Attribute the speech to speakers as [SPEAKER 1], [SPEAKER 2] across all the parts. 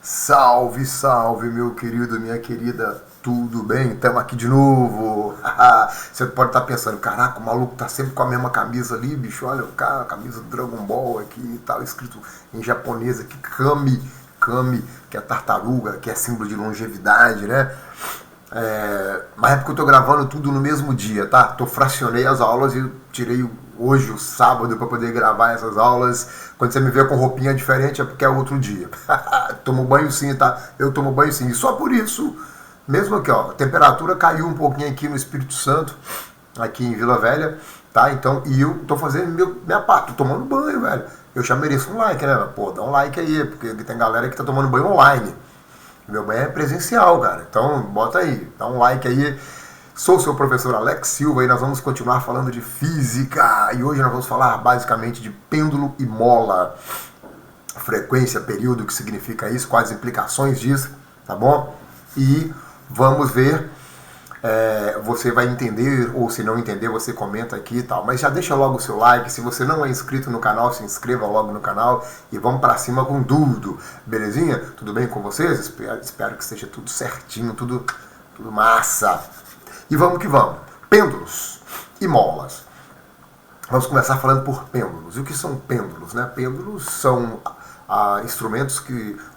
[SPEAKER 1] Salve, salve, meu querido, minha querida, tudo bem? Estamos aqui de novo. Você pode estar pensando, caraca, o maluco tá sempre com a mesma camisa ali, bicho. Olha o cara, a camisa do Dragon Ball aqui e tal, escrito em japonês aqui, Kami, Kami, que é tartaruga, que é símbolo de longevidade, né? Mas é porque eu tô gravando tudo no mesmo dia, tá? Fracionei as aulas e tirei hoje, o sábado, para poder gravar essas aulas. Quando você me vê com roupinha diferente é porque é outro dia. Tomo banho sim, tá? Eu tomo banho sim. E só por isso, mesmo aqui, ó, a temperatura caiu um pouquinho aqui no Espírito Santo, aqui em Vila Velha, tá? Então, e eu tô fazendo minha parte, tô tomando banho, velho. Eu já mereço um like, né? Pô, dá um like aí, porque tem galera que tá tomando banho online. Meu banho é presencial, cara. Então, bota aí, dá um like aí. Sou o seu professor Alex Silva e nós vamos continuar falando de física. E hoje nós vamos falar basicamente de pêndulo e mola. Frequência, período, o que significa isso, quais as implicações disso, tá bom? E vamos ver, você vai entender, ou se não entender, você comenta aqui e tal. Mas já deixa logo o seu like, se você não é inscrito no canal, se inscreva logo no canal e vamos pra cima com tudo, belezinha? Tudo bem com vocês? Espero que esteja tudo certinho, tudo massa. E vamos que vamos. Pêndulos e molas. Vamos começar falando por pêndulos. E o que são pêndulos, né? Pêndulos são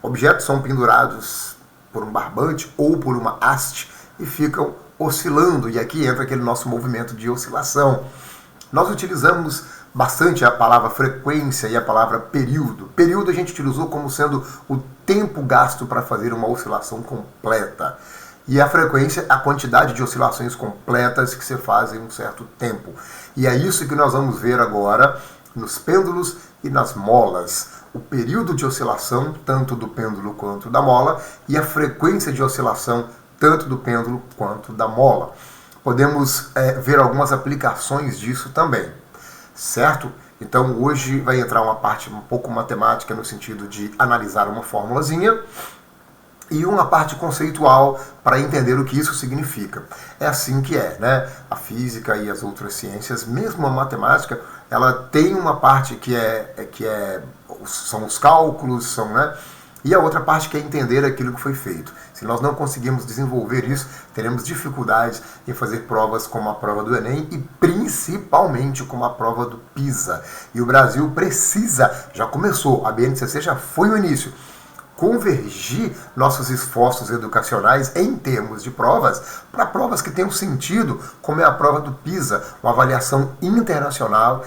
[SPEAKER 1] objetos são pendurados por um barbante ou por uma haste e ficam oscilando. E aqui entra aquele nosso movimento de oscilação. Nós utilizamos bastante a palavra frequência e a palavra período. Período a gente utilizou como sendo o tempo gasto para fazer uma oscilação completa. E a frequência, a quantidade de oscilações completas que você faz em um certo tempo. E é isso que nós vamos ver agora nos pêndulos e nas molas. O período de oscilação, tanto do pêndulo quanto da mola, e a frequência de oscilação, tanto do pêndulo quanto da mola. Podemos ver algumas aplicações disso também, certo? Então hoje vai entrar uma parte um pouco matemática no sentido de analisar uma formulazinha, e uma parte conceitual para entender o que isso significa. É assim que é, né? A física e as outras ciências, mesmo a matemática, ela tem uma parte são os cálculos, né? E a outra parte que é entender aquilo que foi feito. Se nós não conseguirmos desenvolver isso, teremos dificuldades em fazer provas como a prova do Enem e principalmente como a prova do PISA. E o Brasil precisa, já começou, a BNCC já foi no início, convergir nossos esforços educacionais em termos de provas para provas que tenham sentido, como é a prova do PISA, uma avaliação internacional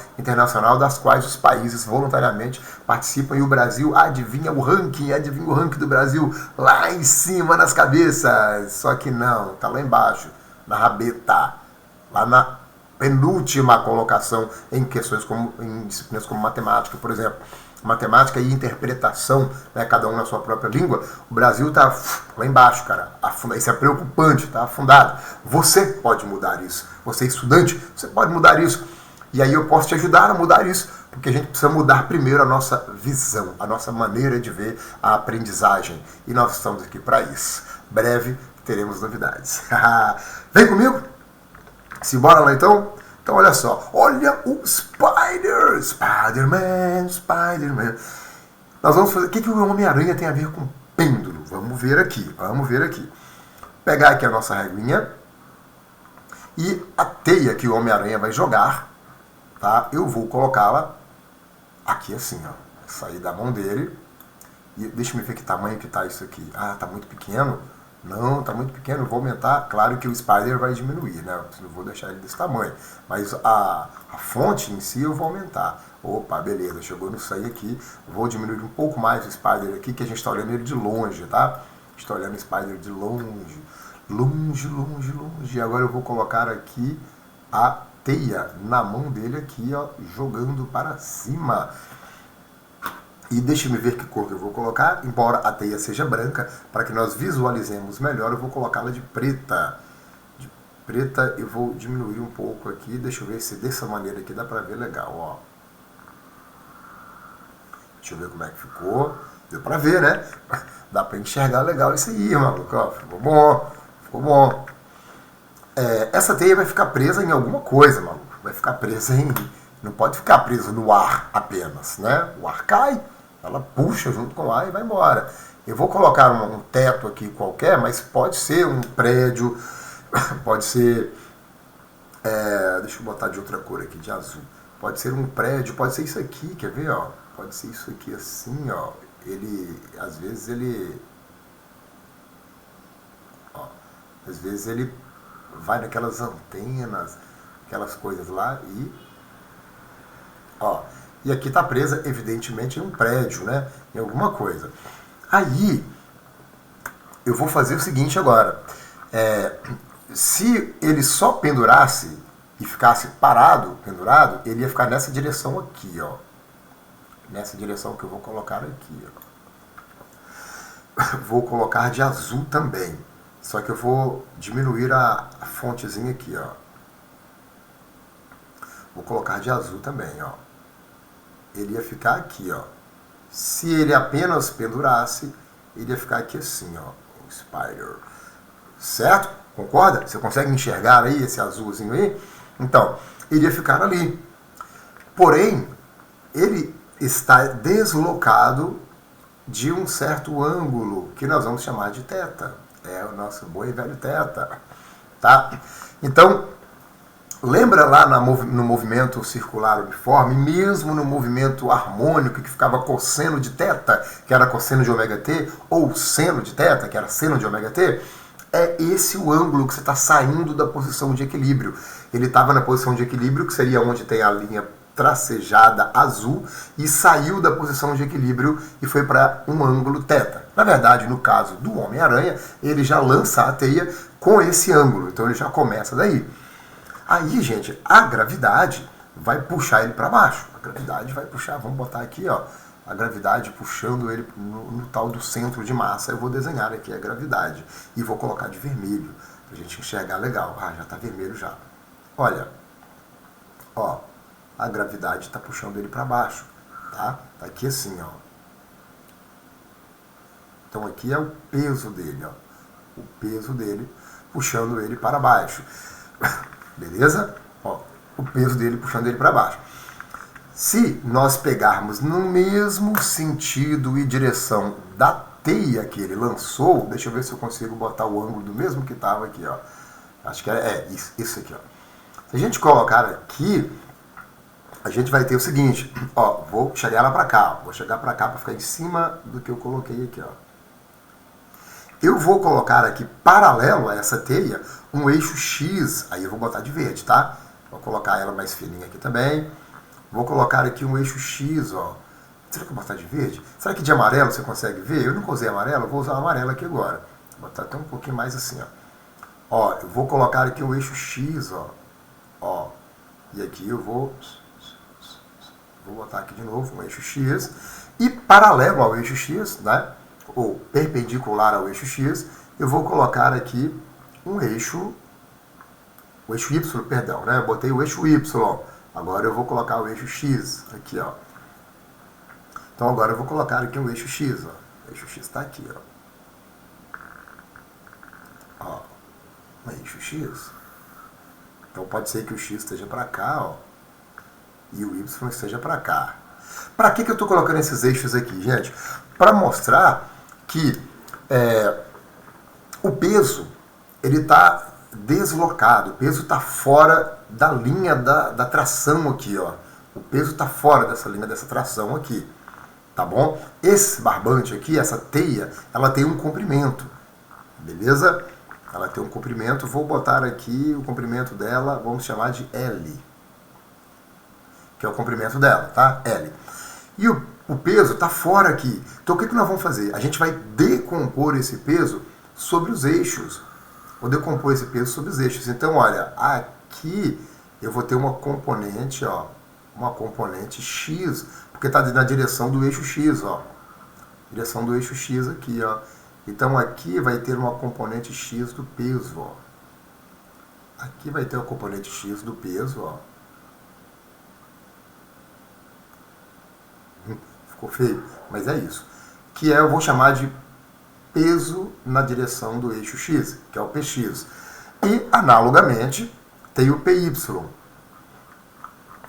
[SPEAKER 1] das quais os países voluntariamente participam, e o Brasil adivinha o ranking do Brasil lá em cima nas cabeças, só que não, tá lá embaixo, na rabeta, lá na penúltima colocação em disciplinas como matemática, por exemplo. Matemática e interpretação, né, cada um na sua própria língua, o Brasil está lá embaixo, cara. Isso é preocupante, está afundado. Você pode mudar isso. Você, estudante, você pode mudar isso. E aí eu posso te ajudar a mudar isso, porque a gente precisa mudar primeiro a nossa visão, a nossa maneira de ver a aprendizagem. E nós estamos aqui para isso. Breve teremos novidades. Vem comigo? Simbora lá então? Então olha só, olha o Spider-Man. Nós vamos fazer, o que o Homem-Aranha tem a ver com pêndulo? Vamos ver aqui. Pegar aqui a nossa reguinha e a teia que o Homem-Aranha vai jogar, tá? Eu vou colocá-la aqui assim, ó, sair da mão dele. E deixa eu ver que tamanho que tá isso aqui. Ah, tá muito pequeno. Não, tá muito pequeno, vou aumentar. Claro que o Spider vai diminuir, né? Eu vou deixar ele desse tamanho. Mas a fonte em si eu vou aumentar. Opa, beleza, chegou no sair aqui. Vou diminuir um pouco mais o Spider aqui, que a gente está olhando ele de longe, tá? Estou olhando o Spider de longe. Longe. Agora eu vou colocar aqui a teia na mão dele aqui, ó, jogando para cima. E deixe-me ver que cor eu vou colocar, embora a teia seja branca, para que nós visualizemos melhor, eu vou colocá-la de preta. De preta eu vou diminuir um pouco aqui, deixa eu ver se dessa maneira aqui dá para ver legal, ó. Deixa eu ver como é que ficou. Deu para ver, né? Dá para enxergar legal isso aí, maluco. Ó, ficou bom. Essa teia vai ficar presa em alguma coisa, maluco. Vai ficar presa em... Não pode ficar preso no ar apenas, né? O ar cai. Ela puxa junto com o ar e vai embora. Eu vou colocar um teto aqui qualquer, mas pode ser um prédio, pode ser... deixa eu botar de outra cor aqui, de azul. Pode ser um prédio, pode ser isso aqui, quer ver, ó? Pode ser isso aqui assim, ó. Às vezes ele vai naquelas antenas, aquelas coisas lá e aqui tá presa, evidentemente, em um prédio, né? Em alguma coisa. Aí, eu vou fazer o seguinte agora. Se ele só pendurasse e ficasse parado, pendurado, ele ia ficar nessa direção aqui, ó. Nessa direção que eu vou colocar aqui, ó. Vou colocar de azul também. Só que eu vou diminuir a fontezinha aqui, ó. Vou colocar de azul também, ó. Ele ia ficar aqui, ó. Se ele apenas pendurasse, ele ia ficar aqui assim, ó. O spider. Certo? Concorda? Você consegue enxergar aí esse azulzinho aí? Então, ele ia ficar ali. Porém, ele está deslocado de um certo ângulo, que nós vamos chamar de θ. É o nosso bom e velho θ. Tá? Então, lembra lá no movimento circular uniforme, mesmo no movimento harmônico, que ficava cosseno de θ, que era cosseno de ômega-t, ou seno de θ, que era seno de ômega-t? É esse o ângulo que você está saindo da posição de equilíbrio. Ele estava na posição de equilíbrio, que seria onde tem a linha tracejada azul, e saiu da posição de equilíbrio e foi para um ângulo θ. Na verdade, no caso do Homem-Aranha, ele já lança a teia com esse ângulo, então ele já começa daí. Aí, gente, a gravidade vai puxar ele para baixo. A gravidade vai puxar, vamos botar aqui, ó, a gravidade puxando ele no tal do centro de massa. Eu vou desenhar aqui a gravidade e vou colocar de vermelho, pra gente enxergar legal. Ah, já tá vermelho já. Olha, ó, a gravidade está puxando ele para baixo, tá? Tá aqui assim, ó. Então aqui é o peso dele, ó. O peso dele puxando ele para baixo. Beleza? Ó, o peso dele puxando ele para baixo. Se nós pegarmos no mesmo sentido e direção da teia que ele lançou, deixa eu ver se eu consigo botar o ângulo do mesmo que estava aqui, ó. Acho que isso aqui, ó. Se a gente colocar aqui, a gente vai ter o seguinte, ó, vou chegar lá para cá, ó. Vou chegar para cá para ficar em cima do que eu coloquei aqui, ó. Eu vou colocar aqui, paralelo a essa teia, um eixo X, aí eu vou botar de verde, tá? Vou colocar ela mais fininha aqui também. Vou colocar aqui um eixo X, ó. Será que eu vou botar de verde? Será que de amarelo você consegue ver? Eu nunca usei amarelo, vou usar o amarelo aqui agora. Vou botar até um pouquinho mais assim, ó. Ó, eu vou colocar aqui um eixo X, ó. Ó. E aqui eu vou botar aqui de novo um eixo X. E paralelo ao eixo X, né? Ou perpendicular ao eixo X, eu vou colocar aqui um eixo, o eixo Y, perdão, né? Eu botei o eixo Y, agora eu vou colocar o eixo X aqui, ó. Então agora eu vou colocar aqui o eixo X, ó. O eixo X está aqui, ó. Ó, o eixo X. Então pode ser que o X esteja para cá, ó, e o Y esteja para cá. Para que eu estou colocando esses eixos aqui, gente? Para mostrar que o peso ele está deslocado, o peso está fora da linha da tração aqui, ó. O peso está fora dessa linha dessa tração aqui, tá bom? Esse barbante aqui, essa teia, ela tem um comprimento, beleza? Ela tem um comprimento, vou botar aqui o comprimento dela, vamos chamar de L, que é o comprimento dela, tá? L. E o peso está fora aqui. Então o que nós vamos fazer? A gente vai decompor esse peso sobre os eixos. Vou decompor esse peso sobre os eixos. Então, olha, aqui eu vou ter uma componente, ó, uma componente X, porque está na direção do eixo X, ó. Direção do eixo X aqui, ó. Então aqui vai ter uma componente X do peso, ó. Aqui vai ter uma componente X do peso, ó. Ficou feio, mas é isso. Que eu vou chamar de peso na direção do eixo X, que é o PX. E, analogamente, tem o PY.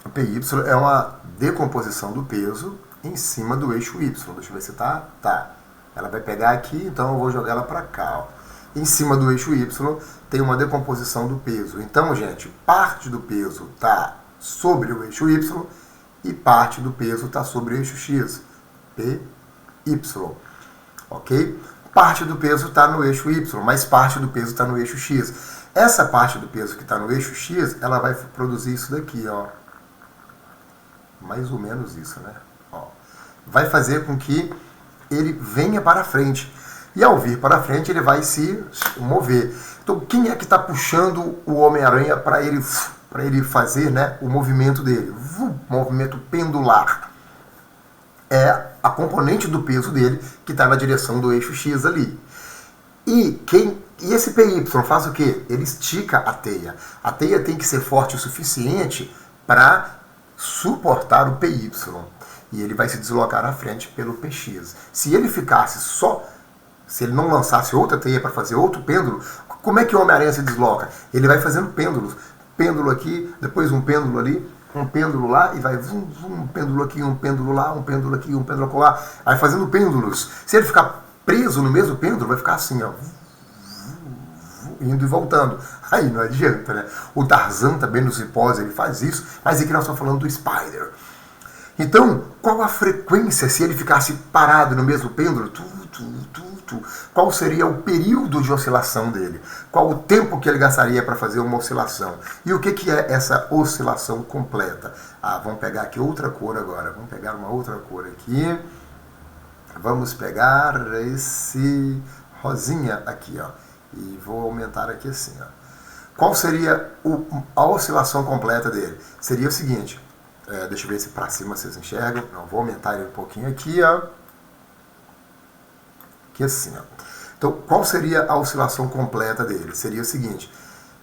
[SPEAKER 1] O PY é uma decomposição do peso em cima do eixo Y. Deixa eu ver se tá. Tá. Ela vai pegar aqui, então eu vou jogar ela para cá. Ó. Em cima do eixo Y tem uma decomposição do peso. Então, gente, parte do peso está sobre o eixo Y e parte do peso está sobre o eixo X. PY. Ok? Parte do peso está no eixo Y, mas parte do peso está no eixo X. Essa parte do peso que está no eixo X, ela vai produzir isso daqui, ó. Mais ou menos isso, né? Ó. Vai fazer com que ele venha para frente. E ao vir para frente, ele vai se mover. Então, quem é que está puxando o Homem-Aranha para ele fazer, né, o movimento dele? Movimento pendular. É a componente do peso dele que está na direção do eixo X ali. E esse PY faz o quê? Ele estica a teia. A teia tem que ser forte o suficiente para suportar o PY. E ele vai se deslocar à frente pelo PX. Se ele ficasse só, se ele não lançasse outra teia para fazer outro pêndulo, como é que o Homem-Aranha se desloca? Ele vai fazendo pêndulos. Pêndulo aqui, depois um pêndulo ali, um pêndulo lá, e vai um pêndulo aqui, um pêndulo lá, um pêndulo aqui, um pêndulo lá. Aí fazendo pêndulos. Se ele ficar preso no mesmo pêndulo, vai ficar assim, ó, indo e voltando. Aí não adianta, né? O Tarzan também nos Cipós, ele faz isso, mas aqui nós estamos falando do Spider. Então, qual a frequência se ele ficasse parado no mesmo pêndulo? Qual seria o período de oscilação dele? Qual o tempo que ele gastaria para fazer uma oscilação? E o que é essa oscilação completa? Ah, vamos pegar aqui outra cor agora. Vamos pegar uma outra cor aqui. Vamos pegar esse rosinha aqui, ó. E vou aumentar aqui assim, ó. Qual seria a oscilação completa dele? Seria o seguinte. Deixa eu ver se para cima vocês enxergam. Não, vou aumentar ele um pouquinho aqui, ó. Aqui assim, ó. Então, qual seria a oscilação completa dele? Seria o seguinte.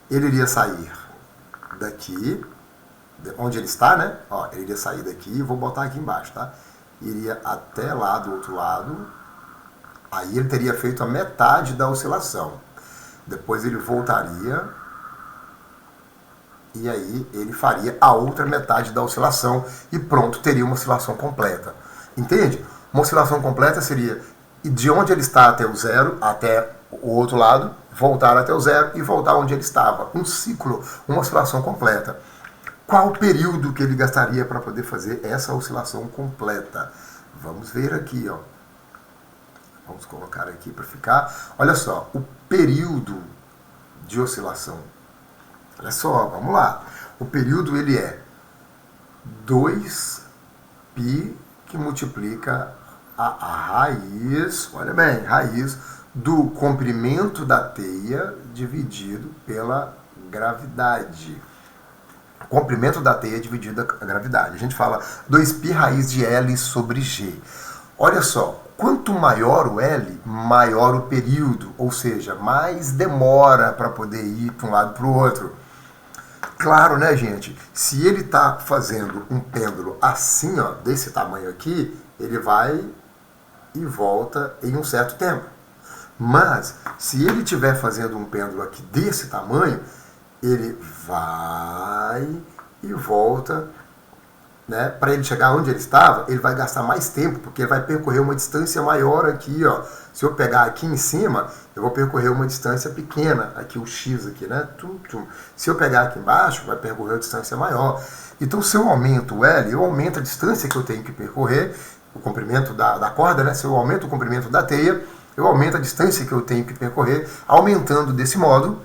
[SPEAKER 1] Ele iria sair daqui, onde ele está, né? Ó, ele iria sair daqui, vou botar aqui embaixo, tá? Iria até lá do outro lado. Aí ele teria feito a metade da oscilação. Depois ele voltaria. E aí ele faria a outra metade da oscilação e pronto, teria uma oscilação completa. Entende? Uma oscilação completa seria de onde ele está até o zero, até o outro lado, voltar até o zero e voltar onde ele estava. Um ciclo, uma oscilação completa. Qual o período que ele gastaria para poder fazer essa oscilação completa? Vamos ver aqui, ó. Vamos colocar aqui para ficar. Olha só, o período de oscilação. Olha só, vamos lá. O período ele é 2π que multiplica a raiz, olha bem, raiz do comprimento da teia dividido pela gravidade. Comprimento da teia dividido a gravidade. A gente fala 2π raiz de L sobre G. Olha só, quanto maior o L, maior o período, ou seja, mais demora para poder ir para um lado para o outro. Claro, né, gente? Se ele está fazendo um pêndulo assim, ó, desse tamanho aqui, ele vai e volta em um certo tempo. Mas, se ele estiver fazendo um pêndulo aqui desse tamanho, ele vai e volta, né? Para ele chegar onde ele estava, ele vai gastar mais tempo, porque ele vai percorrer uma distância maior aqui, ó. Se eu pegar aqui em cima, eu vou percorrer uma distância pequena, aqui o X aqui, né? Se eu pegar aqui embaixo, vai percorrer uma distância maior. Então, se eu aumento o L, eu aumento a distância que eu tenho que percorrer, o comprimento da corda, né? Se eu aumento o comprimento da teia, eu aumento a distância que eu tenho que percorrer, aumentando desse modo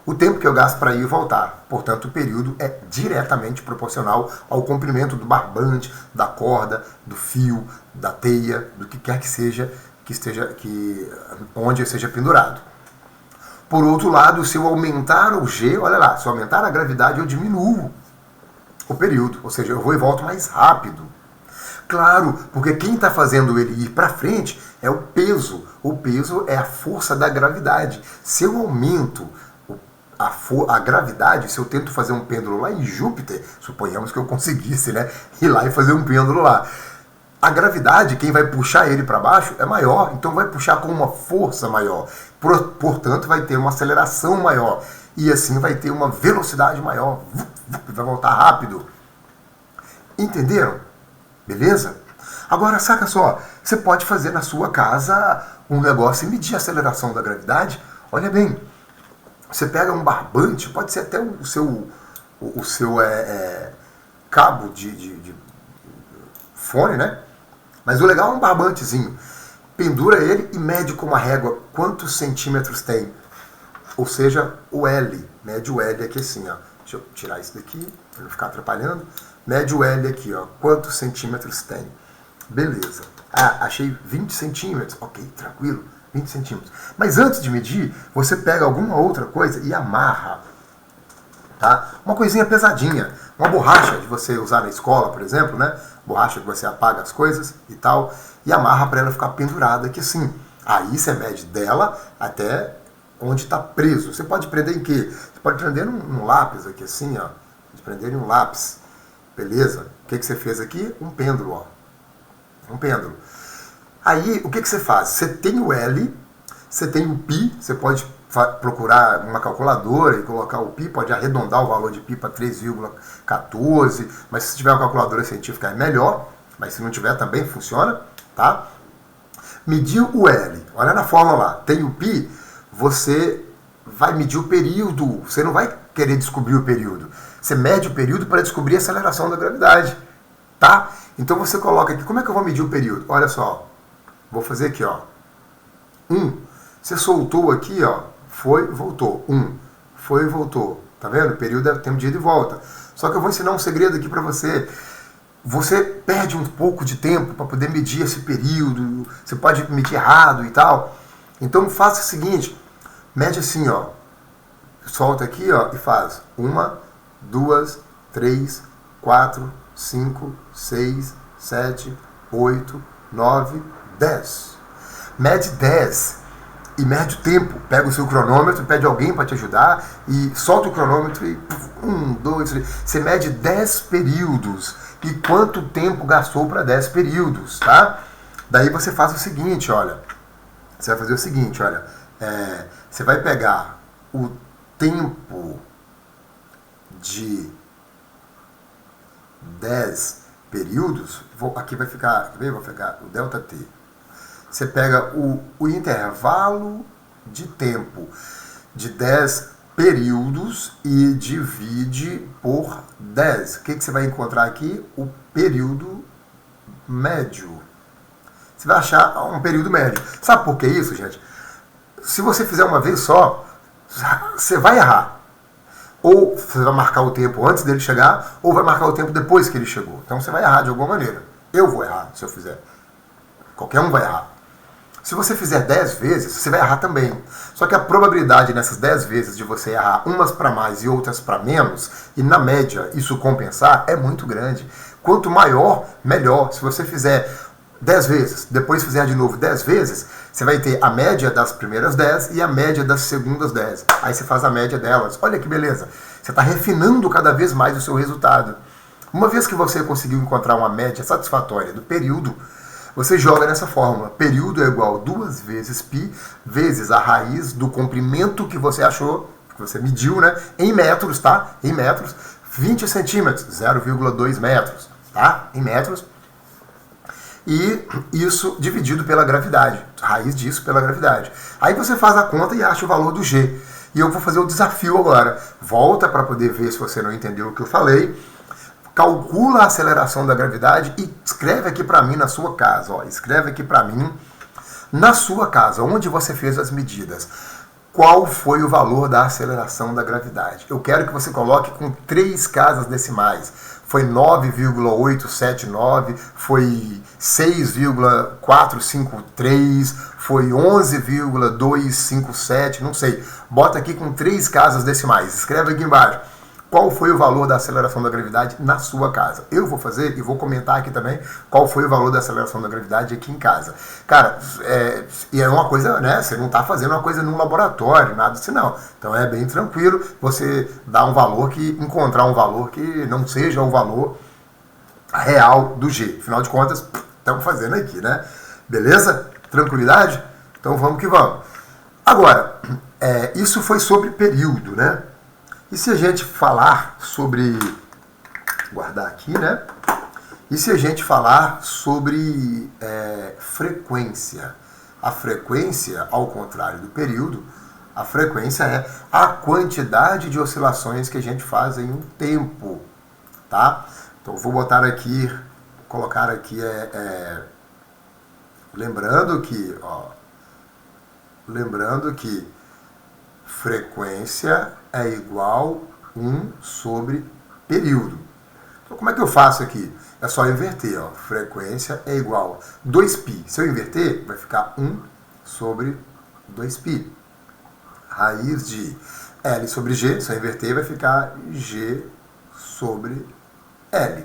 [SPEAKER 1] o tempo que eu gasto para ir e voltar. Portanto, o período é diretamente proporcional ao comprimento do barbante, da corda, do fio, da teia, do que quer que seja, onde seja pendurado. Por outro lado, se eu aumentar o G, olha lá, se eu aumentar a gravidade, eu diminuo o período, ou seja, eu vou e volto mais rápido. Claro, porque quem está fazendo ele ir para frente é o peso. O peso é a força da gravidade. Se eu aumento a gravidade, se eu tento fazer um pêndulo lá em Júpiter, suponhamos que eu conseguisse, né, ir lá e fazer um pêndulo lá. A gravidade, quem vai puxar ele para baixo é maior, então vai puxar com uma força maior. Portanto, vai ter uma aceleração maior. E assim vai ter uma velocidade maior. Vai voltar rápido. Entenderam? Beleza? Agora, saca só, você pode fazer na sua casa um negócio e medir a aceleração da gravidade. Olha bem, você pega um barbante, pode ser até o seu cabo de fone, né? Mas o legal é um barbantezinho. Pendura ele e mede com uma régua quantos centímetros tem. Ou seja, o L. Mede o L aqui assim, ó. Deixa eu tirar isso daqui, para não ficar atrapalhando. Mede o L aqui, ó. Quantos centímetros tem? Beleza. Ah, achei 20 centímetros. Ok, tranquilo. 20 centímetros. Mas antes de medir, você pega alguma outra coisa e amarra. Tá? Uma coisinha pesadinha. Uma borracha de você usar na escola, por exemplo, né? Borracha que você apaga as coisas e tal. E amarra para ela ficar pendurada aqui assim. Aí você mede dela até onde está preso. Você pode prender em quê? Você pode prender num lápis aqui assim, ó. Pode prender em um lápis. Beleza? O que você fez aqui? Um pêndulo, ó. Um pêndulo. Aí, o que você faz? Você tem o L, você tem o π, você pode procurar uma calculadora e colocar o π, pode arredondar o valor de π para 3,14, mas se tiver uma calculadora científica é melhor, mas se não tiver também funciona, tá? Medir o L, olha na fórmula lá, tem o π, você vai medir o período, você não vai querer descobrir o período, você mede o período para descobrir a aceleração da gravidade, tá? Então você coloca aqui, como é que eu vou medir o período? Olha só, vou fazer aqui, ó, 1, você soltou aqui, ó, foi, voltou, 1, foi e voltou, tá vendo? O período é tempo de ida e volta. Só que eu vou ensinar um segredo aqui para você. Você perde um pouco de tempo para poder medir esse período, você pode medir errado e tal. Então faça o seguinte, mede assim, ó, solta aqui, ó, e faz 1, 2, 3, 4, 5, 6, 7, 8, 9, 10. Mede 10 e mede o tempo. Pega o seu cronômetro, pede alguém para te ajudar e solta o cronômetro e 1, 2, 3. Você mede 10 períodos e quanto tempo gastou para 10 períodos, tá? Daí você faz o seguinte, olha. Você vai fazer o seguinte, olha. Você vai pegar o tempo de 10 períodos, aqui vai ficar, vou pegar o ΔT. Você pega o intervalo de tempo de 10 períodos e divide por 10. O que você vai encontrar aqui? O período médio. Você vai achar um período médio. Sabe por que isso, gente? Se você fizer uma vez só, você vai errar. Ou você vai marcar o tempo antes dele chegar, ou vai marcar o tempo depois que ele chegou. Então você vai errar de alguma maneira. Eu vou errar se eu fizer. Qualquer um vai errar. Se você fizer 10 vezes, você vai errar também. Só que a probabilidade nessas 10 vezes de você errar umas para mais e outras para menos, e na média isso compensar, é muito grande. Quanto maior, melhor. Se você fizer 10 vezes, depois fizer de novo 10 vezes, você vai ter a média das primeiras 10 e a média das segundas 10. Aí você faz a média delas. Olha que beleza. Você está refinando cada vez mais o seu resultado. Uma vez que você conseguiu encontrar uma média satisfatória do período, você joga nessa fórmula. Período é igual a 2 vezes π vezes a raiz do comprimento que você achou, que você mediu, né? Em metros, tá? Em metros. 20 centímetros, 0,2 metros, tá? Em metros. E isso dividido pela gravidade. Raiz disso pela gravidade. Aí você faz a conta e acha o valor do G. E eu vou fazer o desafio agora. Volta para poder ver se você não entendeu o que eu falei. Calcula a aceleração da gravidade e escreve aqui para mim na sua casa. Ó, escreve aqui para mim na sua casa, onde você fez as medidas. Qual foi o valor da aceleração da gravidade? Eu quero que você coloque com 3 casas decimais. Foi 9,879, foi 6,453, foi 11,257, não sei. Bota aqui com 3 casas decimais. Escreve aqui embaixo. Qual foi o valor da aceleração da gravidade na sua casa? Eu vou fazer e vou comentar aqui também qual foi o valor da aceleração da gravidade aqui em casa. Cara, e é uma coisa, né? Você não está fazendo uma coisa num laboratório, nada assim não. Então é bem tranquilo você dar um valor encontrar um valor que não seja o valor real do G. Afinal de contas, estamos fazendo aqui, né? Beleza? Tranquilidade? Então vamos que vamos. Agora, isso foi sobre período, né? E se a gente falar sobre, guardar aqui, né? E se a gente falar sobre frequência? A frequência, ao contrário do período, a frequência é a quantidade de oscilações que a gente faz em um tempo, tá? Então vou botar aqui, colocar aqui, lembrando que frequência é igual 1 sobre período. Então como é que eu faço aqui? É só inverter, ó. Frequência é igual a 2π. Se eu inverter, vai ficar 1 sobre 2π. Raiz de L sobre G, se eu inverter, vai ficar G sobre L.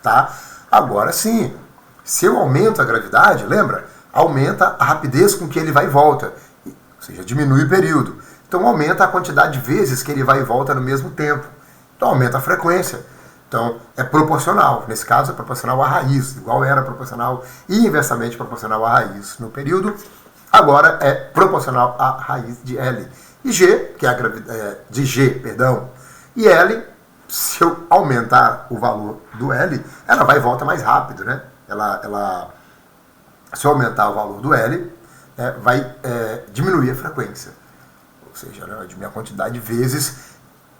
[SPEAKER 1] Tá? Agora sim, se eu aumento a gravidade, lembra? Aumenta a rapidez com que ele vai e volta. Ou seja, diminui o período. Então aumenta a quantidade de vezes que ele vai e volta no mesmo tempo. Então aumenta a frequência. Então é proporcional. Nesse caso é proporcional à raiz. Igual era proporcional e inversamente proporcional à raiz no período. Agora é proporcional à raiz de L. E G, que é a gravidade de G, perdão. E L, se eu aumentar o valor do L, ela vai e volta mais rápido, né? Se eu aumentar o valor do L, vai diminuir a frequência. Ou seja, né, diminuir a quantidade de vezes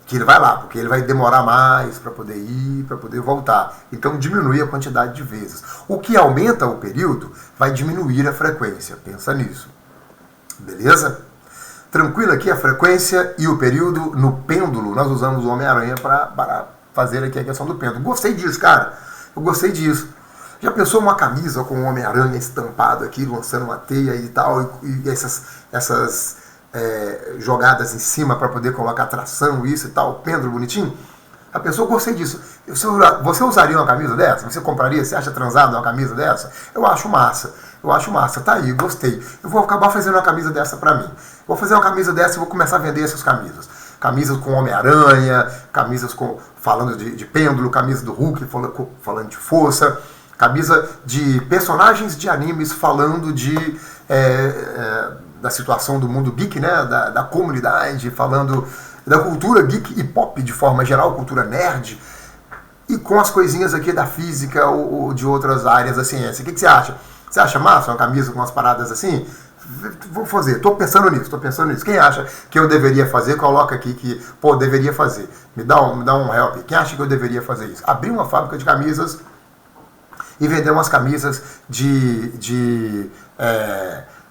[SPEAKER 1] que ele vai lá, porque ele vai demorar mais para poder ir, para poder voltar. Então diminui a quantidade de vezes. O que aumenta o período vai diminuir a frequência. Pensa nisso. Beleza? Tranquilo aqui a frequência e o período no pêndulo. Nós usamos o Homem-Aranha para fazer aqui a questão do pêndulo. Gostei disso, cara. Eu gostei disso. Já pensou uma camisa com o Homem-Aranha estampado aqui, lançando uma teia e tal, e essas jogadas em cima para poder colocar tração, isso e tal, pêndulo bonitinho? A pessoa, gostei disso. Você usaria uma camisa dessa? Você compraria? Você acha transado uma camisa dessa? Eu acho massa. Tá aí, gostei. Eu vou acabar fazendo uma camisa dessa pra mim. Vou fazer uma camisa dessa e vou começar a vender essas camisas. Camisas com Homem-Aranha, camisas falando de pêndulo, camisa do Hulk falando de força, camisa de personagens de animes falando da situação do mundo geek, né? Da comunidade, falando da cultura geek e pop de forma geral, cultura nerd, e com as coisinhas aqui da física ou de outras áreas da ciência. O que você acha? Você acha massa uma camisa com umas paradas assim? Vou fazer, tô pensando nisso. Quem acha que eu deveria fazer, coloca aqui que, deveria fazer. Me dá um help. Quem acha que eu deveria fazer isso? Abrir uma fábrica de camisas e vender umas camisas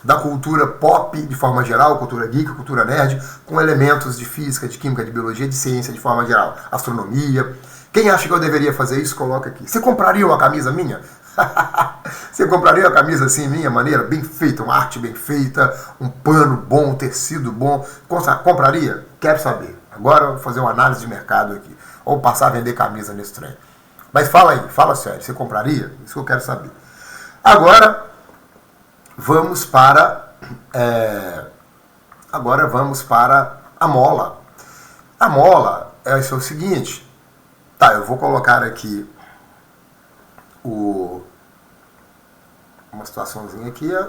[SPEAKER 1] da cultura pop de forma geral, cultura geek, cultura nerd, com elementos de física, de química, de biologia, de ciência de forma geral, astronomia. Quem acha que eu deveria fazer isso, coloca aqui. Você compraria uma camisa minha? Você compraria uma camisa assim, minha maneira, bem feita, uma arte bem feita, um pano bom, um tecido bom? Compraria? Quero saber. Agora eu vou fazer uma análise de mercado aqui. Ou passar a vender camisa nesse trem. Mas fala aí, fala sério, você compraria? Isso que eu quero saber. Agora vamos para a mola. A mola é o seguinte. Tá, eu vou colocar aqui uma situaçãozinha aqui, ó,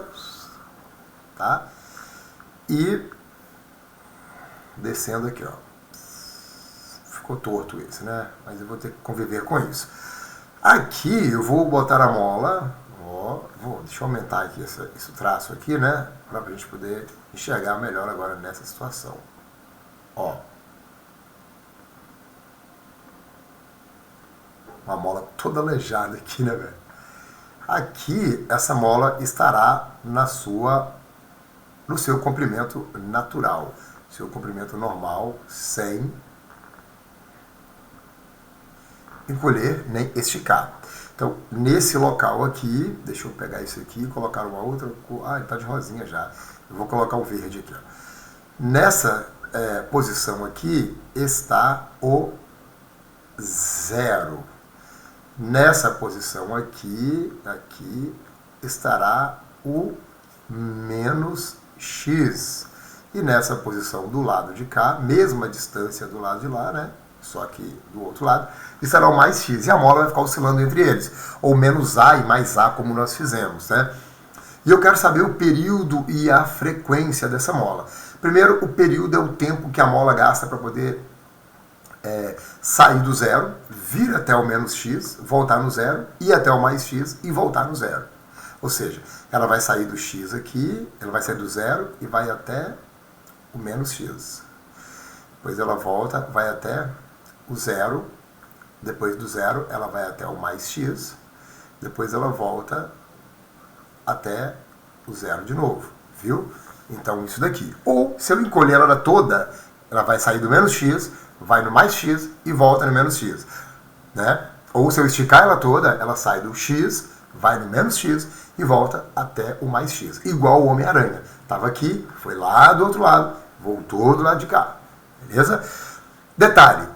[SPEAKER 1] tá? E descendo aqui, ó. Ficou torto esse, né? Mas eu vou ter que conviver com isso. Aqui eu vou botar a mola, deixa eu aumentar aqui esse traço aqui, né? Pra gente poder enxergar melhor agora nessa situação. Ó. Uma mola toda aleijada aqui, né, velho? Aqui, essa mola estará no seu comprimento natural. Seu comprimento normal, sem encolher nem esticar. Então, nesse local aqui, deixa eu pegar isso aqui e colocar uma outra cor. Ah, ele tá de rosinha já. Eu vou colocar o verde aqui, ó. Nessa posição aqui está o 0. Nessa posição aqui estará o menos x. E nessa posição do lado de cá, mesma distância do lado de lá, né? Só que do outro lado, estará o mais x. E a mola vai ficar oscilando entre eles. Ou menos a e mais a, como nós fizemos, né? E eu quero saber o período e a frequência dessa mola. Primeiro, o período é o tempo que a mola gasta para poder sair do zero, vir até o menos x, voltar no zero, ir até o mais x e voltar no zero. Ou seja, ela vai sair do x aqui, ela vai sair do zero e vai até o menos x. Depois ela volta, vai até o zero, depois do zero ela vai até o mais x, depois ela volta até o zero de novo, viu? Então isso daqui. Ou se eu encolher ela toda, ela vai sair do menos x, vai no mais x e volta no menos x, né? Ou se eu esticar ela toda, ela sai do x, vai no menos x e volta até o mais x. Igual o Homem-Aranha. Estava aqui, foi lá do outro lado, voltou do lado de cá. Beleza? Detalhe,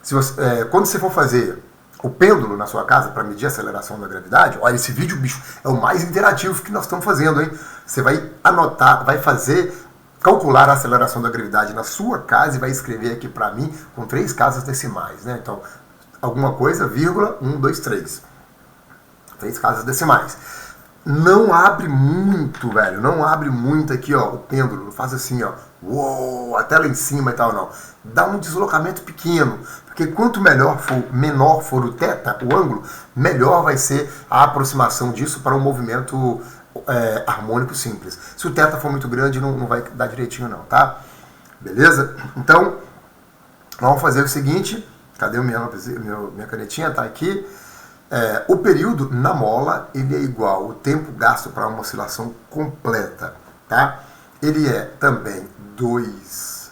[SPEAKER 1] se você, quando você for fazer o pêndulo na sua casa para medir a aceleração da gravidade, olha, esse vídeo, bicho, é o mais interativo que nós estamos fazendo, hein? Você vai anotar, vai calcular a aceleração da gravidade na sua casa e vai escrever aqui para mim com 3 casas decimais, né? Então, alguma coisa, vírgula, 1, 2, 3. 3 casas decimais. Não abre muito, velho. Não abre muito aqui, ó, o pêndulo. Não faz assim, ó, uou, até lá em cima e tal, não. Dá um deslocamento pequeno. Porque quanto menor for o θ, o ângulo, melhor vai ser a aproximação disso para um movimento harmônico simples. Se o θ for muito grande, não vai dar direitinho, não, tá? Beleza? Então, vamos fazer o seguinte. Cadê minha canetinha? Tá aqui. O período na mola, ele é igual ao tempo gasto para uma oscilação completa, tá? Ele é também 2π,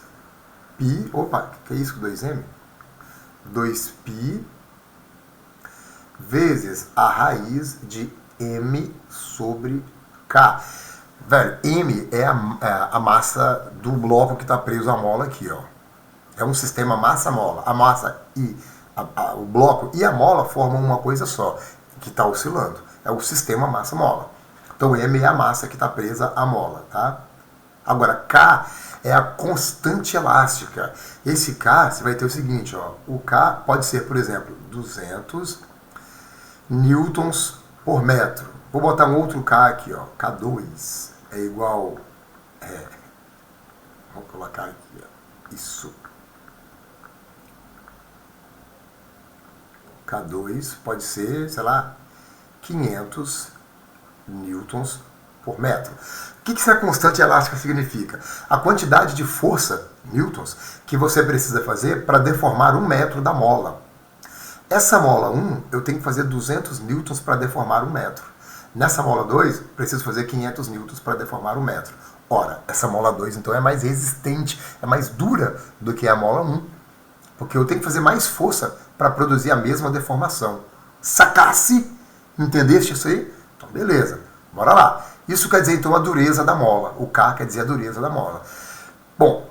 [SPEAKER 1] opa, que é isso, 2m? 2π vezes a raiz de m sobre k. Velho, m é a massa do bloco que está preso à mola aqui, ó. É um sistema massa-mola. A massa e o bloco e a mola formam uma coisa só, que está oscilando. É o sistema massa-mola. Então, M é a massa que está presa à mola, tá? Agora, K é a constante elástica. Esse K, você vai ter o seguinte, ó. O K pode ser, por exemplo, 200 newtons por metro. Vou botar um outro K aqui, ó. K2 é igual... vou colocar aqui, ó. Isso. K2 pode ser, sei lá, 500 newtons por metro. O que essa constante elástica significa? A quantidade de força, newtons, que você precisa fazer para deformar 1 metro da mola. Essa mola 1, eu tenho que fazer 200 newtons para deformar 1 metro. Nessa mola 2, preciso fazer 500 newtons para deformar 1 metro. Ora, essa mola 2, então, é mais resistente, é mais dura do que a mola 1. Porque eu tenho que fazer mais força para produzir a mesma deformação. Sacasse? Entendeste isso aí? Então, beleza. Bora lá. Isso quer dizer, então, a dureza da mola. O K quer dizer a dureza da mola. Bom,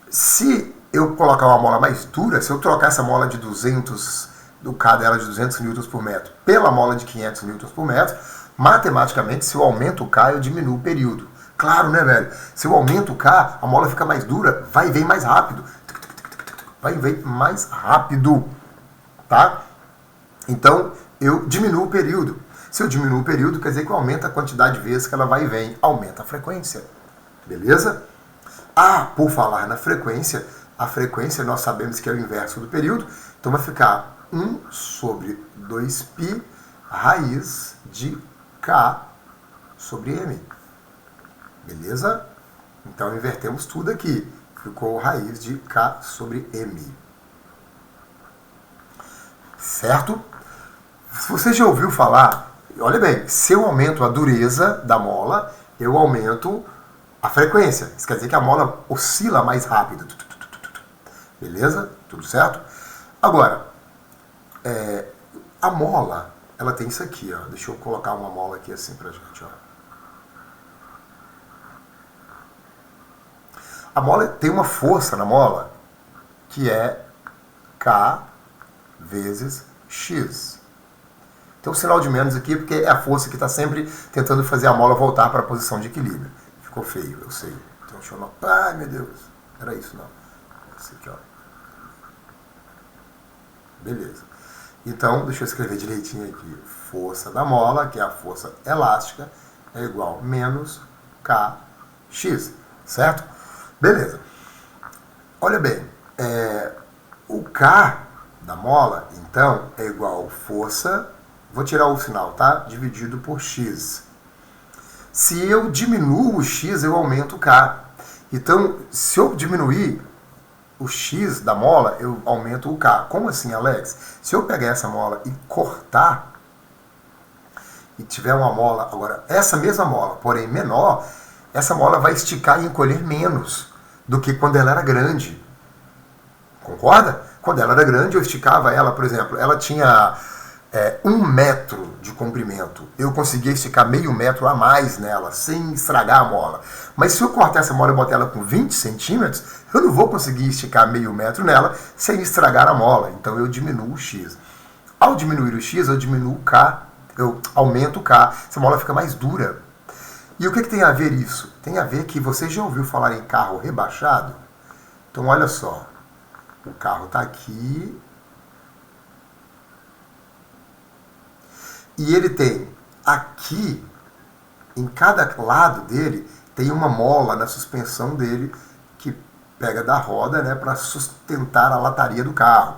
[SPEAKER 1] se eu colocar uma mola mais dura, se eu trocar essa mola de 200, do K dela de 200 newtons por metro, pela mola de 500 newtons por metro, matematicamente, se eu aumento o K, eu diminuo o período. Claro, né, velho? Se eu aumento o K, a mola fica mais dura, vai e vem mais rápido. Vai e vem mais rápido, tá? Então, eu diminuo o período. Se eu diminuo o período, quer dizer que eu aumento a quantidade de vezes que ela vai e vem, aumenta a frequência. Beleza? Ah, por falar na frequência, a frequência nós sabemos que é o inverso do período, então vai ficar 1 sobre 2π raiz de K sobre M. Beleza? Então, invertemos tudo aqui. Ficou raiz de K sobre M. Certo? Se você já ouviu falar, olha bem, se eu aumento a dureza da mola, eu aumento a frequência. Isso quer dizer que a mola oscila mais rápido. Beleza? Tudo certo? Agora, a mola, ela tem isso aqui, ó. Deixa eu colocar uma mola aqui assim pra gente, ó. A mola tem uma força na mola que é K vezes X. Tem um sinal de menos aqui porque é a força que está sempre tentando fazer a mola voltar para a posição de equilíbrio. Ficou feio, eu sei. Então deixa eu anotar. Ai, meu Deus. Era isso, não. Esse aqui, ó. Beleza. Então, deixa eu escrever direitinho aqui. Força da mola, que é a força elástica, é igual a menos Kx. Certo? Beleza. Olha bem, o K, da mola, então, é igual força, vou tirar o sinal, tá? Dividido por x. Se eu diminuo o x, eu aumento o k. Então, se eu diminuir o x da mola, eu aumento o k. Como assim, Alex? Se eu pegar essa mola e cortar, e tiver uma mola, agora, essa mesma mola, porém menor, essa mola vai esticar e encolher menos do que quando ela era grande. Concorda? Quando ela era grande, eu esticava ela, por exemplo, ela tinha 1 metro de comprimento. Eu conseguia esticar meio metro a mais nela, sem estragar a mola. Mas se eu cortar essa mola e botar ela com 20 centímetros, eu não vou conseguir esticar meio metro nela sem estragar a mola. Então eu diminuo o x. Ao diminuir o x, eu diminuo o k, eu aumento o k, essa mola fica mais dura. E o que tem a ver isso? Tem a ver que você já ouviu falar em carro rebaixado? Então olha só, o carro está aqui e ele tem aqui, em cada lado dele, tem uma mola na suspensão dele que pega da roda, né, para sustentar a lataria do carro.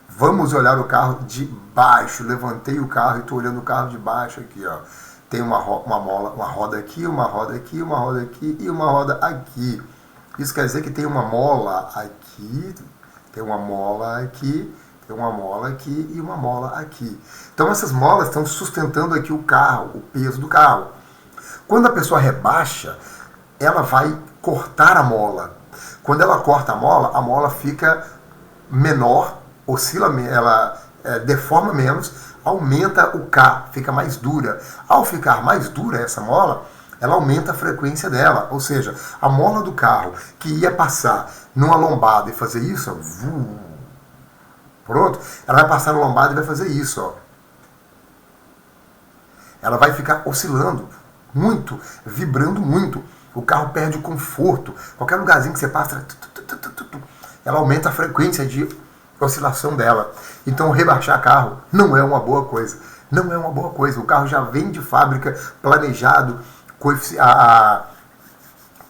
[SPEAKER 1] Vamos olhar o carro de baixo. Levantei o carro e estou olhando o carro de baixo aqui, ó. Tem uma mola, uma roda aqui, uma roda aqui, uma roda aqui e uma roda aqui. Isso quer dizer que tem uma mola aqui, tem uma mola aqui, tem uma mola aqui e uma mola aqui. Então essas molas estão sustentando aqui o carro, o peso do carro. Quando a pessoa rebaixa, ela vai cortar a mola. Quando ela corta a mola fica menor, oscila, ela deforma menos, aumenta o K, fica mais dura. Ao ficar mais dura essa mola, ela aumenta a frequência dela. Ou seja, a mola do carro que ia passar numa lombada e fazer isso, ó, pronto, ela vai passar na lombada e vai fazer isso, ó. Ela vai ficar oscilando muito, vibrando muito. O carro perde o conforto. Qualquer lugarzinho que você passa, ela aumenta a frequência de oscilação dela. Então rebaixar carro não é uma boa coisa. Não é uma boa coisa. O carro já vem de fábrica planejado com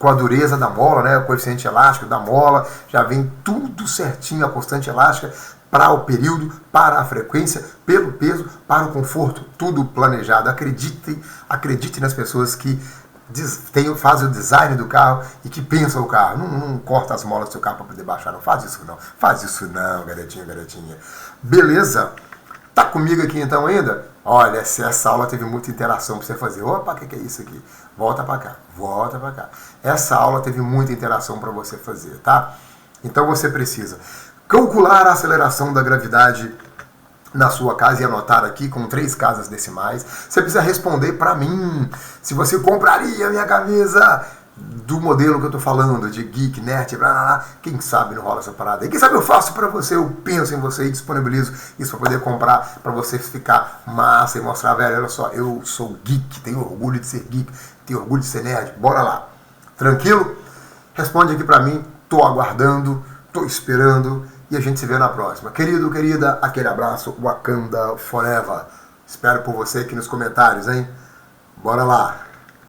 [SPEAKER 1] a dureza da mola, né? O coeficiente elástico da mola, já vem tudo certinho, a constante elástica para o período, para a frequência, pelo peso, para o conforto, tudo planejado. Acredite nas pessoas que fazem o design do carro e que pensam o carro. Não corta as molas do seu carro para poder baixar. Não faz isso não. Faz isso não, garotinho, garotinha. Beleza? Tá comigo aqui então ainda? Olha, se essa aula teve muita interação para você fazer. Opa, o que é isso aqui? Volta para cá, volta para cá. Essa aula teve muita interação para você fazer, tá? Então você precisa calcular a aceleração da gravidade na sua casa e anotar aqui com 3 casas decimais. Você precisa responder para mim se você compraria a minha camisa do modelo que eu tô falando, de geek, nerd, blá, blá, blá. Quem sabe não rola essa parada aí. Quem sabe eu faço para você, eu penso em você e disponibilizo isso para poder comprar, para você ficar massa e mostrar, velho, olha só, eu sou geek, tenho orgulho de ser geek, tenho orgulho de ser nerd, bora lá. Tranquilo? Responde aqui para mim, tô aguardando, tô esperando e a gente se vê na próxima. Querido, querida, aquele abraço, Wakanda Forever. Espero por você aqui nos comentários, hein? Bora lá!